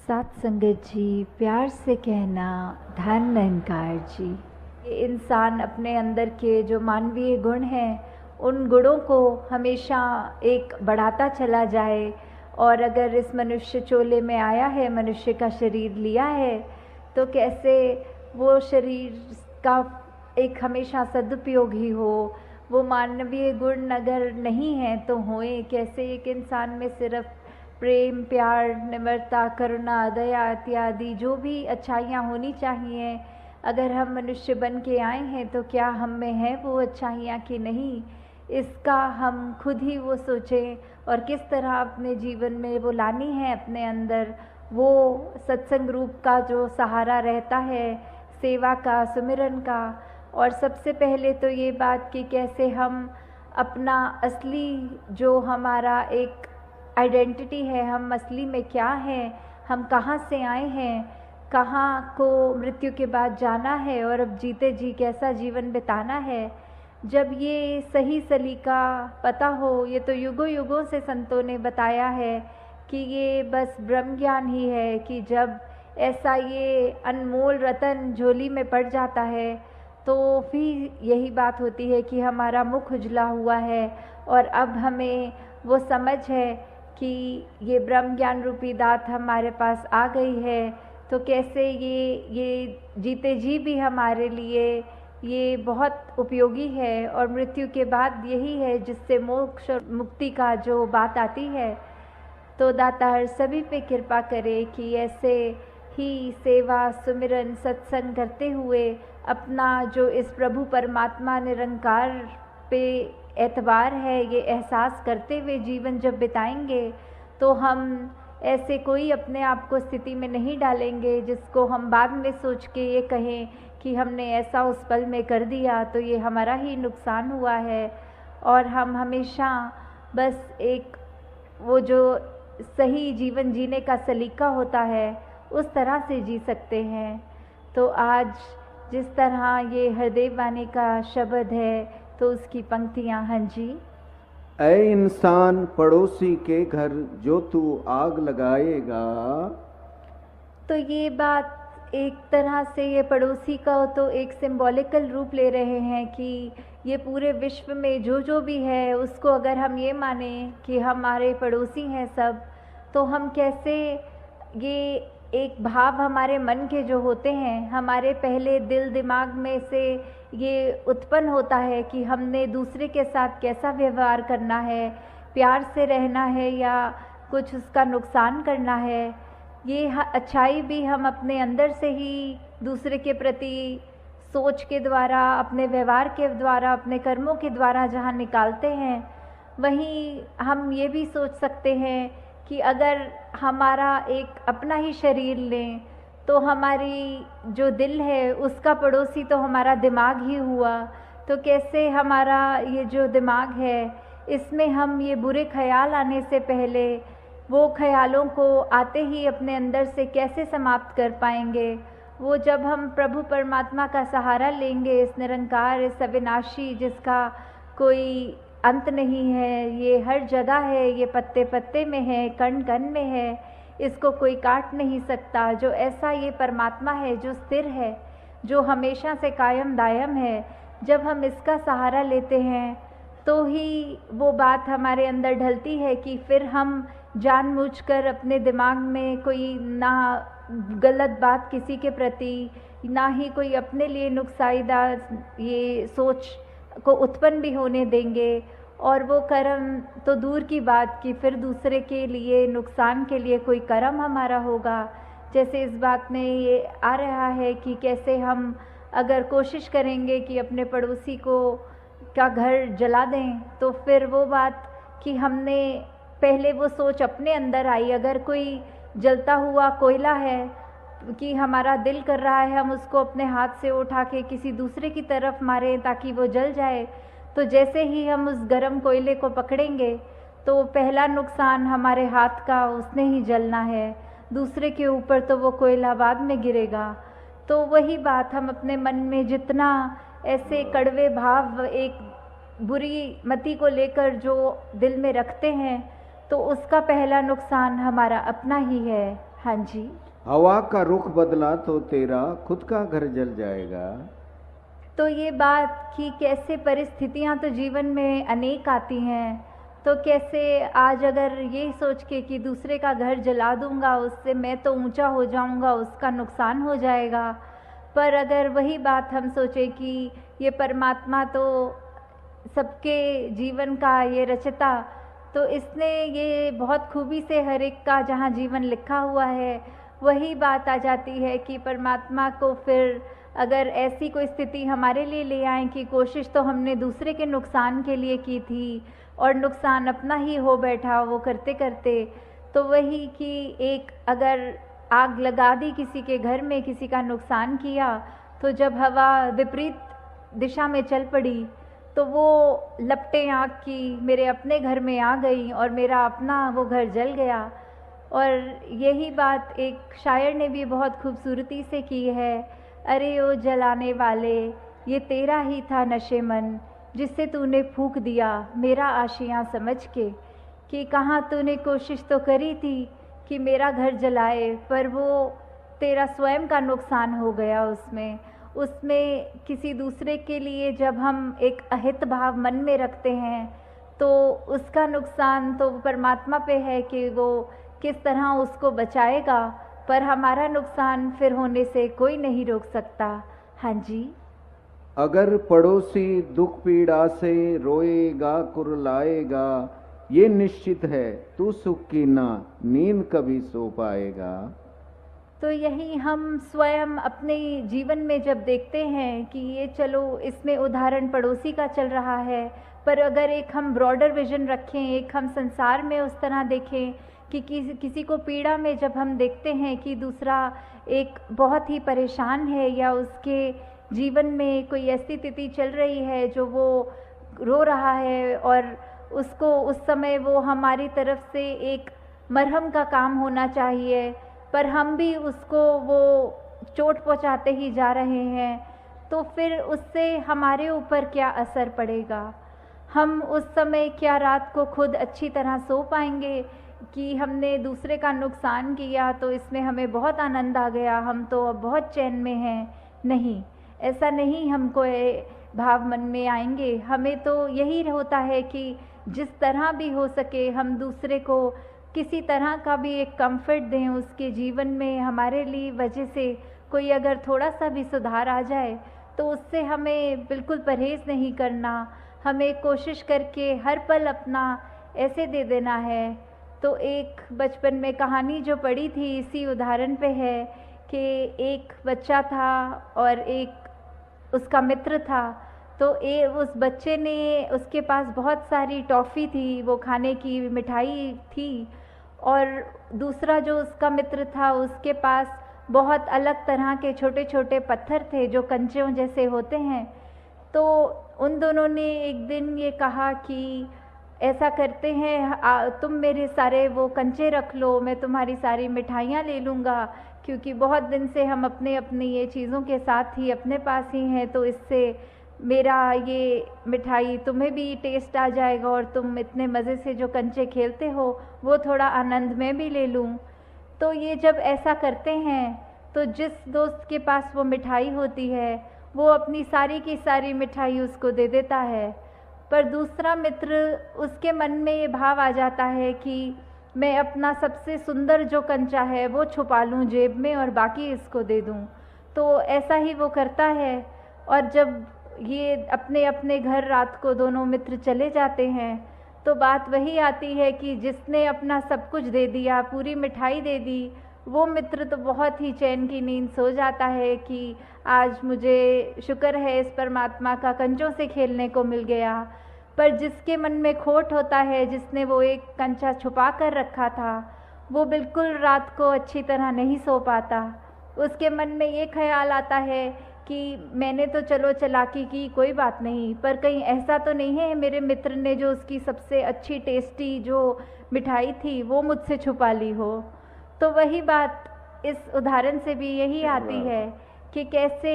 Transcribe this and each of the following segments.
साथ संगत जी, प्यार से कहना धन निरंकार जी। ये इंसान अपने अंदर के जो मानवीय गुण हैं उन गुणों को हमेशा एक बढ़ाता चला जाए। और अगर इस मनुष्य चोले में आया है, मनुष्य का शरीर लिया है, तो कैसे वो शरीर का एक हमेशा सदुपयोग ही हो। वो मानवीय गुण अगर नहीं है तो होए कैसे। एक इंसान में सिर्फ प्रेम, प्यार, निम्रता, करुणा, दया इत्यादि जो भी अच्छाइयाँ होनी चाहिए, अगर हम मनुष्य बन के आए हैं तो क्या हम में है वो अच्छाइयाँ कि नहीं, इसका हम खुद ही वो सोचें। और किस तरह अपने जीवन में वो लानी है अपने अंदर, वो सत्संग रूप का जो सहारा रहता है, सेवा का, सुमिरन का। और सबसे पहले तो ये बात कि कैसे हम अपना असली जो हमारा एक आइडेंटिटी है, हम असली में क्या हैं, हम कहाँ से आए हैं, कहाँ को मृत्यु के बाद जाना है और अब जीते जी कैसा जीवन बिताना है। जब ये सही सलीका पता हो, ये तो युगों युगों से संतों ने बताया है कि ये बस ब्रह्म ज्ञान ही है कि जब ऐसा ये अनमोल रतन झोली में पड़ जाता है तो फिर यही बात होती है कि हमारा मुख उजला हुआ है और अब हमें वो समझ है कि ये ब्रह्म ज्ञान रूपी दात हमारे पास आ गई है। तो कैसे ये जीते जी भी हमारे लिए ये बहुत उपयोगी है। और मृत्यु के बाद यही है जिससे मोक्ष और मुक्ति का जो बात आती है। तो दातार सभी पे कृपा करे कि ऐसे ही सेवा, सुमिरन, सत्संग करते हुए अपना जो इस प्रभु परमात्मा निरंकार पे एतबार है, ये एहसास करते हुए जीवन जब बिताएंगे तो हम ऐसे कोई अपने आप को स्थिति में नहीं डालेंगे जिसको हम बाद में सोच के ये कहें कि हमने ऐसा उस पल में कर दिया तो ये हमारा ही नुकसान हुआ है। और हम हमेशा बस एक वो जो सही जीवन जीने का सलीका होता है उस तरह से जी सकते हैं। तो आज जिस तरह ये हरदेव वाणी का शब्द है तो उसकी पंक्तियाँ। हाँ जी। ऐ इंसान पड़ोसी के घर जो तू आग लगाएगा। तो ये बात एक तरह से ये पड़ोसी का तो एक सिंबॉलिकल रूप ले रहे हैं कि ये पूरे विश्व में जो जो भी है उसको अगर हम ये माने कि हमारे पड़ोसी हैं सब, तो हम कैसे ये एक भाव हमारे मन के जो होते हैं, हमारे पहले दिल दिमाग में से ये उत्पन्न होता है कि हमने दूसरे के साथ कैसा व्यवहार करना है, प्यार से रहना है या कुछ उसका नुकसान करना है। ये अच्छाई भी हम अपने अंदर से ही दूसरे के प्रति सोच के द्वारा, अपने व्यवहार के द्वारा, अपने कर्मों के द्वारा जहाँ निकालते हैं, वहीं हम ये भी सोच सकते हैं कि अगर हमारा एक अपना ही शरीर लें तो हमारी जो दिल है उसका पड़ोसी तो हमारा दिमाग ही हुआ। तो कैसे हमारा ये जो दिमाग है इसमें हम ये बुरे ख्याल आने से पहले वो ख्यालों को आते ही अपने अंदर से कैसे समाप्त कर पाएंगे। वो जब हम प्रभु परमात्मा का सहारा लेंगे, इस निरंकार, इस अविनाशी जिसका कोई अंत नहीं है, ये हर जगह है, ये पत्ते पत्ते में है, कण कण में है, इसको कोई काट नहीं सकता। जो ऐसा ये परमात्मा है जो स्थिर है, जो हमेशा से कायम दायम है, जब हम इसका सहारा लेते हैं तो ही वो बात हमारे अंदर ढलती है कि फिर हम जानबूझकर अपने दिमाग में कोई ना गलत बात किसी के प्रति, ना ही कोई अपने लिए नुकसानदायक ये सोच को उत्पन्न भी होने देंगे। और वो कर्म तो दूर की बात कि फिर दूसरे के लिए नुकसान के लिए कोई कर्म हमारा होगा। जैसे इस बात में ये आ रहा है कि कैसे हम अगर कोशिश करेंगे कि अपने पड़ोसी को का घर जला दें तो फिर वो बात कि हमने पहले वो सोच अपने अंदर आई। अगर कोई जलता हुआ कोयला है कि हमारा दिल कर रहा है हम उसको अपने हाथ से उठा के किसी दूसरे की तरफ मारें ताकि वो जल जाए, तो जैसे ही हम उस गर्म कोयले को पकड़ेंगे तो पहला नुकसान हमारे हाथ का, उसने ही जलना है, दूसरे के ऊपर तो वो कोयला बाद में गिरेगा। तो वही बात हम अपने मन में जितना ऐसे कड़वे भाव एक बुरी मति को लेकर जो दिल में रखते हैं तो उसका पहला नुकसान हमारा अपना ही है। हाँ जी। हवा का रुख बदला तो तेरा खुद का घर जल जाएगा। तो ये बात कि कैसे परिस्थितियां तो जीवन में अनेक आती हैं, तो कैसे आज अगर ये सोच के कि दूसरे का घर जला दूंगा, उससे मैं तो ऊंचा हो जाऊंगा, उसका नुकसान हो जाएगा। पर अगर वही बात हम सोचें कि ये परमात्मा तो सबके जीवन का ये रचता, तो इसने ये बहुत खूबी से हर एक का जहाँ जीवन लिखा हुआ है, वही बात आ जाती है कि परमात्मा को फिर अगर ऐसी कोई स्थिति हमारे लिए ले आए कि कोशिश तो हमने दूसरे के नुकसान के लिए की थी और नुकसान अपना ही हो बैठा वो करते करते, तो वही कि एक अगर आग लगा दी किसी के घर में, किसी का नुकसान किया, तो जब हवा विपरीत दिशा में चल पड़ी तो वो लपटें आग की मेरे अपने घर में आ गई और मेरा अपना वो घर जल गया। और यही बात एक शायर ने भी बहुत खूबसूरती से की है, अरे ओ जलाने वाले ये तेरा ही था नशेमन, जिससे तूने फूंक दिया मेरा आशियाँ समझ के। कि कहाँ तूने कोशिश तो करी थी कि मेरा घर जलाए, पर वो तेरा स्वयं का नुकसान हो गया। उसमें किसी दूसरे के लिए जब हम एक अहित भाव मन में रखते हैं तो उसका नुकसान तो परमात्मा पे है कि वो किस तरह उसको बचाएगा, पर हमारा नुकसान फिर होने से कोई नहीं रोक सकता। हाँ जी। अगर पड़ोसी दुख पीड़ा से रोएगा कुरलाएगा, ये निश्चित है तू सुख की ना नींद कभी सो पाएगा। तो यही हम स्वयं अपने जीवन में जब देखते हैं कि ये चलो इसमें उदाहरण पड़ोसी का चल रहा है, पर अगर एक हम ब्रॉडर विजन रखें, एक हम संसार में उस तरह देखें कि किसी को पीड़ा में जब हम देखते हैं कि दूसरा एक बहुत ही परेशान है या उसके जीवन में कोई ऐसी स्थिति चल रही है जो वो रो रहा है और उसको उस समय वो हमारी तरफ से एक मरहम का काम होना चाहिए, पर हम भी उसको वो चोट पहुंचाते ही जा रहे हैं, तो फिर उससे हमारे ऊपर क्या असर पड़ेगा। हम उस समय क्या रात को खुद अच्छी तरह सो पाएंगे कि हमने दूसरे का नुकसान किया तो इसमें हमें बहुत आनंद आ गया, हम तो अब बहुत चैन में हैं? नहीं, ऐसा नहीं हमको भाव मन में आएंगे। हमें तो यही होता है कि जिस तरह भी हो सके हम दूसरे को किसी तरह का भी एक कंफर्ट दें उसके जीवन में। हमारे लिए वजह से कोई अगर थोड़ा सा भी सुधार आ जाए तो उससे हमें बिल्कुल परहेज़ नहीं करना, हमें कोशिश करके हर पल अपना ऐसे दे देना है। तो एक बचपन में कहानी जो पढ़ी थी इसी उदाहरण पे है कि एक बच्चा था और एक उसका मित्र था। तो उस बच्चे ने, उसके पास बहुत सारी टॉफ़ी थी, वो खाने की मिठाई थी, और दूसरा जो उसका मित्र था उसके पास बहुत अलग तरह के छोटे छोटे पत्थर थे जो कंचों जैसे होते हैं। तो उन दोनों ने एक दिन ये कहा कि ऐसा करते हैं, तुम मेरे सारे वो कंचे रख लो, मैं तुम्हारी सारी मिठाइयाँ ले लूँगा, क्योंकि बहुत दिन से हम अपनी ये चीज़ों के साथ ही अपने पास ही हैं, तो इससे मेरा ये मिठाई तुम्हें भी टेस्ट आ जाएगा और तुम इतने मज़े से जो कंचे खेलते हो वो थोड़ा आनंद मैं भी ले लूँ। तो ये जब ऐसा करते हैं तो जिस दोस्त के पास वो मिठाई होती है वो अपनी सारी की सारी मिठाई उसको दे देता है, पर दूसरा मित्र उसके मन में ये भाव आ जाता है कि मैं अपना सबसे सुंदर जो कंचा है वो छुपा लूँ जेब में और बाकी इसको दे दूँ। तो ऐसा ही वो करता है, और जब ये अपने अपने घर रात को दोनों मित्र चले जाते हैं तो बात वही आती है कि जिसने अपना सब कुछ दे दिया, पूरी मिठाई दे दी, वो मित्र तो बहुत ही चैन की नींद सो जाता है कि आज मुझे शुक्र है इस परमात्मा का कंचों से खेलने को मिल गया। पर जिसके मन में खोट होता है, जिसने वो एक कंचा छुपा कर रखा था, वो बिल्कुल रात को अच्छी तरह नहीं सो पाता। उसके मन में ये ख्याल आता है कि मैंने तो चलो चालाकी की, कोई बात नहीं, पर कहीं ऐसा तो नहीं है मेरे मित्र ने जो उसकी सबसे अच्छी टेस्टी जो मिठाई थी वो मुझसे छुपा ली हो। तो वही बात इस उदाहरण से भी यही आती है कि कैसे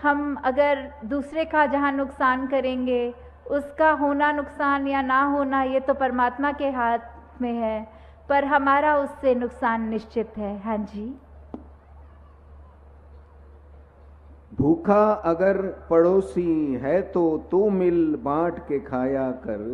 हम अगर दूसरे का जहाँ नुकसान करेंगे, उसका होना नुकसान या ना होना ये तो परमात्मा के हाथ हाथ में है, पर हमारा उससे नुकसान निश्चित है। हाँ जी। भूखा अगर पड़ोसी है तो तू मिल बांट के खाया कर।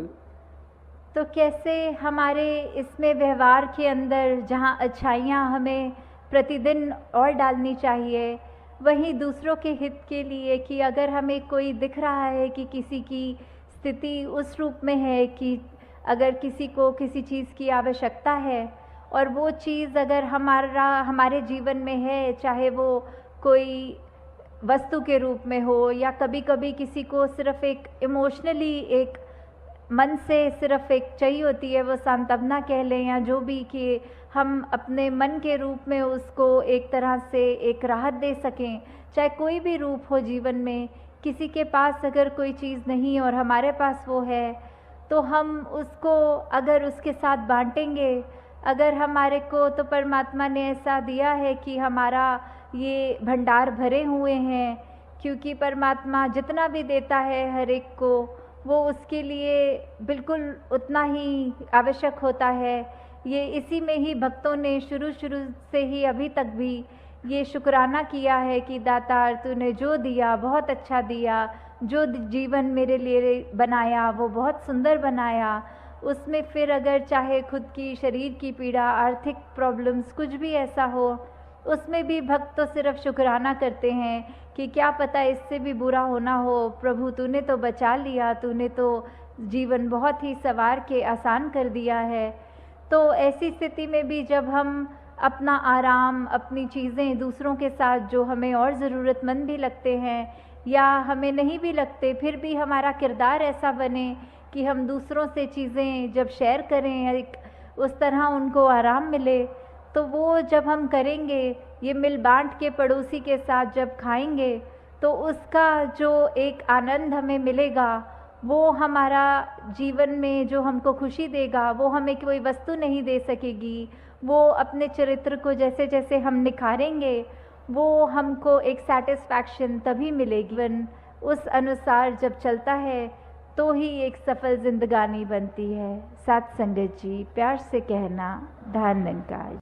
तो कैसे हमारे इसमें व्यवहार के अंदर जहाँ अच्छाइयाँ हमें प्रतिदिन और डालनी चाहिए, वहीं दूसरों के हित के लिए कि अगर हमें कोई दिख रहा है कि किसी की स्थिति उस रूप में है कि अगर किसी को किसी चीज़ की आवश्यकता है और वो चीज़ अगर हमारे जीवन में है, चाहे वो कोई वस्तु के रूप में हो या कभी कभी किसी को सिर्फ एक इमोशनली एक मन से सिर्फ एक चाहिए होती है, वो सांत्वना कह लें या जो भी, कि हम अपने मन के रूप में उसको एक तरह से एक राहत दे सकें। चाहे कोई भी रूप हो जीवन में, किसी के पास अगर कोई चीज़ नहीं और हमारे पास वो है, तो हम उसको अगर उसके साथ बांटेंगे, अगर हमारे को तो परमात्मा ने ऐसा दिया है कि हमारा ये भंडार भरे हुए हैं, क्योंकि परमात्मा जितना भी देता है हर एक को, वो उसके लिए बिल्कुल उतना ही आवश्यक होता है। ये इसी में ही भक्तों ने शुरू से ही अभी तक भी ये शुक्राना किया है कि दातार तूने जो दिया बहुत अच्छा दिया, जो जीवन मेरे लिए बनाया वो बहुत सुंदर बनाया। उसमें फिर अगर चाहे खुद की शरीर की पीड़ा, आर्थिक प्रॉब्लम्स, कुछ भी ऐसा हो, उसमें भी भक्त तो सिर्फ शुक्राना करते हैं कि क्या पता इससे भी बुरा होना हो, प्रभु तूने तो बचा लिया, तूने तो जीवन बहुत ही संवार के आसान कर दिया है। तो ऐसी स्थिति में भी जब हम अपना आराम, अपनी चीज़ें दूसरों के साथ जो हमें और ज़रूरतमंद भी लगते हैं या हमें नहीं भी लगते, फिर भी हमारा किरदार ऐसा बने कि हम दूसरों से चीज़ें जब शेयर करें, एक उस तरह उनको आराम मिले, तो वो जब हम करेंगे, ये मिल बांट के पड़ोसी के साथ जब खाएंगे, तो उसका जो एक आनंद हमें मिलेगा, वो हमारा जीवन में जो हमको खुशी देगा, वो हमें कोई वस्तु नहीं दे सकेगी। वो अपने चरित्र को जैसे जैसे हम निखारेंगे, वो हमको एक सेटिस्फैक्शन तभी मिलेगी। उस अनुसार जब चलता है तो ही एक सफल जिंदगानी बनती है। साथ संगत जी, प्यार से कहना, धन निरंकार।